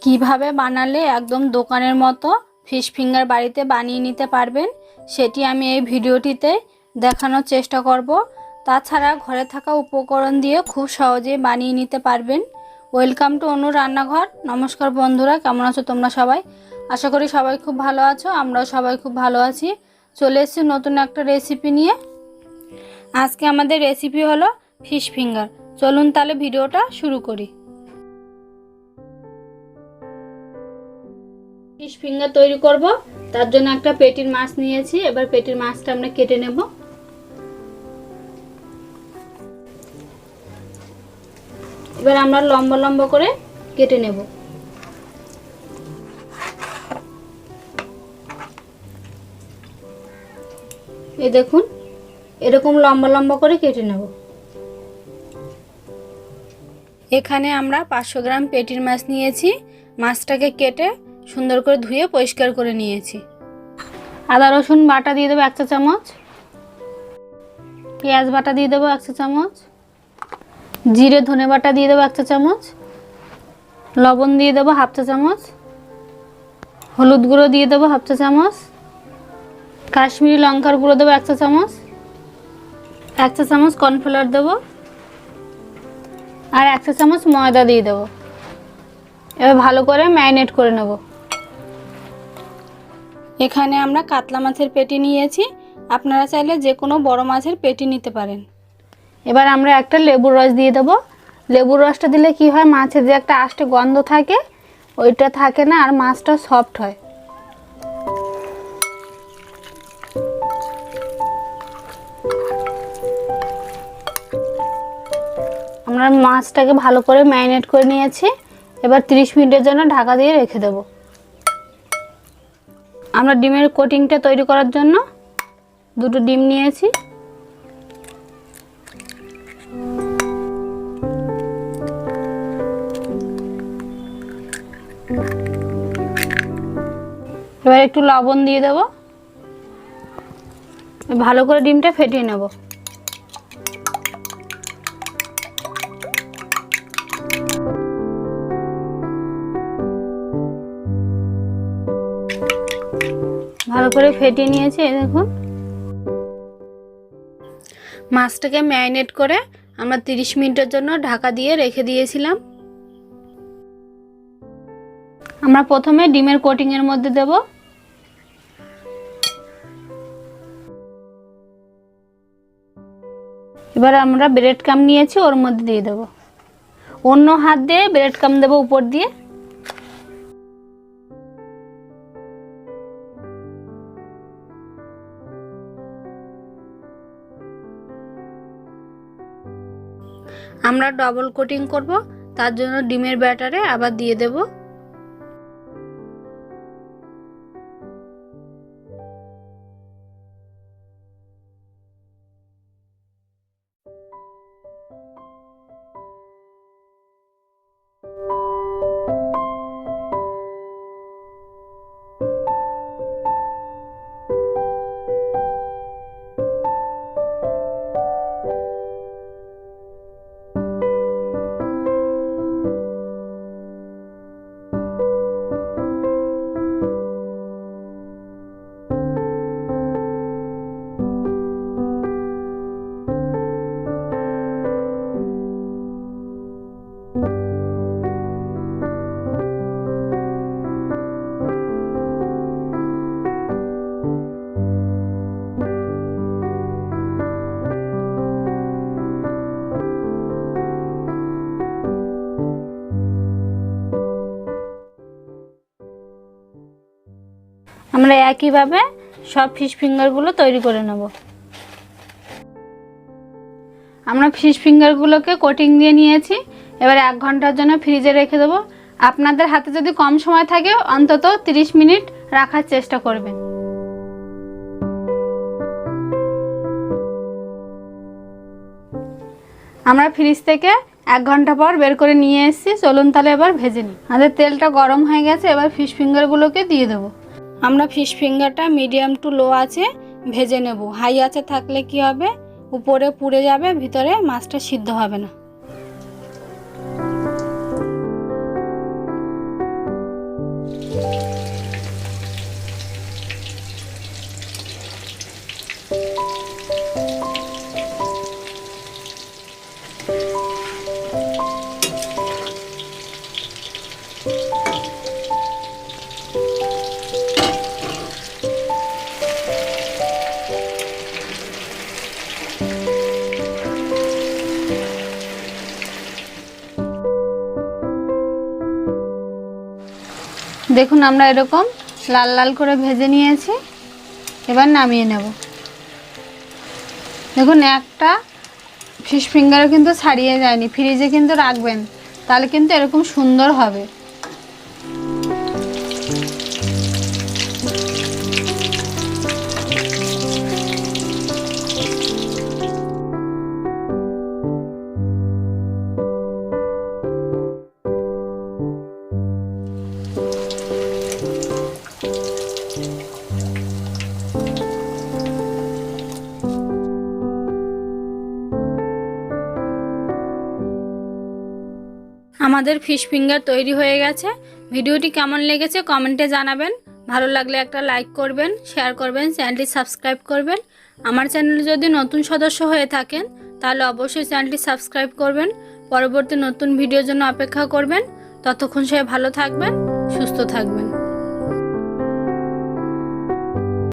কিভাবে বানালে একদম দোকানের মতো ফিশ ফিঙ্গার বাড়িতে বানিয়ে নিতে পারবেন সেটি আমি এই ভিডিওটিতে দেখানোর চেষ্টা করব। তাছাড়া ঘরে থাকা উপকরণ দিয়ে খুব সহজেই বানিয়ে নিতে পারবেন। ওয়েলকাম টু অনু রান্নাঘর। নমস্কার বন্ধুরা, কেমন আছো তোমরা সবাই? আশা করি সবাই খুব ভালো আছো, আমরাও সবাই খুব ভালো আছি। চলে এসেছি নতুন একটা রেসিপি নিয়ে। আজকে আমাদের রেসিপি হলো ফিশ ফিঙ্গার। চলুন তাহলে ভিডিওটা শুরু করি। ফিশ ফিঙ্গার তৈরি করব, তার জন্য একটা পেটির মাছ নিয়েছি। এবার পেটির মাছটা আমরা কেটে নেব। এবার আমরা লম্বা লম্বা করে কেটে নেব। এই দেখুন, এরকম লম্বা লম্বা করে কেটে নেব। এখানে আমরা 500 গ্রাম পেটির মাছ নিয়েছি। মাছটাকে কেটে সুন্দর করে ধুয়ে পরিষ্কার করে নিয়েছি। আদা রসুন বাটা দিয়ে দেবো 1 চা চামচ, পেঁয়াজ বাটা দিয়ে দেবো 1 চা চামচ, জিরে ধনে বাটা দিয়ে দেবো 1 চা চামচ, লবণ দিয়ে দেবো 1/2 চা চামচ, হলুদ গুঁড়ো দিয়ে দেবো 1/2 চা চামচ, কাশ্মীরি লঙ্কার গুঁড়ো দেবো 1 চা চামচ, 1 চা চামচ কর্নফ্লাওয়ার দেবো, আর 1 চা চামচ ময়দা দিয়ে দেবো। এবার ভালো করে ম্যারিনেট করে নেব। এখানে আমরা কাতলা মাছের পেটি নিয়েছি, আপনারা চাইলে যে কোনো বড় মাছের পেটি নিতে পারেন। এবার আমরা একটা লেবুর রস দিয়ে দেবো। লেবুর রসটা দিলে কি হয়, মাছের যে একটা আষ্টে গন্ধ থাকে ওইটা থাকে না, আর মাছটা সফট হয়। আমরা মাছটাকে ভালো করে ম্যারিনেট করে নিয়েছি। এবার 30 মিনিটের জন্য ঢাকা দিয়ে রেখে দেব। আমরা ডিমের কোটিংটা তৈরি করার জন্য 2টো ডিম নিয়েছি। এবার একটু লবণ দিয়ে দেব। ভালো করে ডিমটা ফেটিয়ে নেব। ভালো করে ফেটিয়ে নিয়েছি। এই দেখুন, মাছটাকে ম্যারিনেট করে আমরা 30 মিনিটের জন্য ঢাকা দিয়ে রেখে দিয়েছিলাম। আমরা প্রথমে ডিমের কোটিং এর মধ্যে দেব। এবার আমরা ব্রেড ক্রাম্ব নিয়েছি, ওর মধ্যে দিয়ে দেব। অন্য হাত দিয়ে ব্রেড ক্রাম্ব দেব উপর দিয়ে। আমরা ডবল কোটিং করব, তার জন্য ডিমের ব্যাটারে আবার দিয়ে দেব। আমরা একইভাবে সব ফিশ ফিঙ্গারগুলো তৈরি করে নেব। আমরা ফিশ ফিঙ্গারগুলোকে কোটিং দিয়ে নিয়েছি। এবার 1 ঘন্টার জন্য ফ্রিজে রেখে দেবো। আপনাদের হাতে যদি কম সময় থাকে অন্তত 30 মিনিট রাখার চেষ্টা করবেন। আমরা ফ্রিজ থেকে 1 ঘন্টা পর বের করে নিয়ে এসেছি। চলুন তাহলে এবার ভেজে নিই। আমাদের তেলটা গরম হয়ে গেছে, এবার ফিশ ফিঙ্গারগুলোকে দিয়ে দেবো। আমরা ফিশ ফিঙ্গারটা মিডিয়াম টু লো আছে ভেজে নেব। হাই আছে থাকলে কি হবে, উপরে পুড়ে যাবে, ভিতরে মাছটা সিদ্ধ হবে না। দেখুন আমরা এরকম লাল লাল করে ভেজে নিয়েছি, এবার নামিয়ে নেব। দেখুন একটা ফিশ ফিঙ্গারও কিন্তু ছাড়িয়ে যায়নি, ফ্রিজে কিন্তু রাখবেন, তাহলে কিন্তু এরকম সুন্দর হবে। আমাদের ফিশ ফিঙ্গার তৈরি হয়ে গেছে। ভিডিওটি কেমন লেগেছে কমেন্টে জানাবেন। ভালো লাগলে একটা লাইক করবেন, শেয়ার করবেন, চ্যানেলটি সাবস্ক্রাইব করবেন। আমার চ্যানেলে যদি নতুন সদস্য হয়ে থাকেন তাহলে অবশ্যই চ্যানেলটি সাবস্ক্রাইব করবেন। পরবর্তী নতুন ভিডিওর জন্য অপেক্ষা করবেন। ততক্ষণ সবাই ভালো থাকবেন, সুস্থ থাকবেন।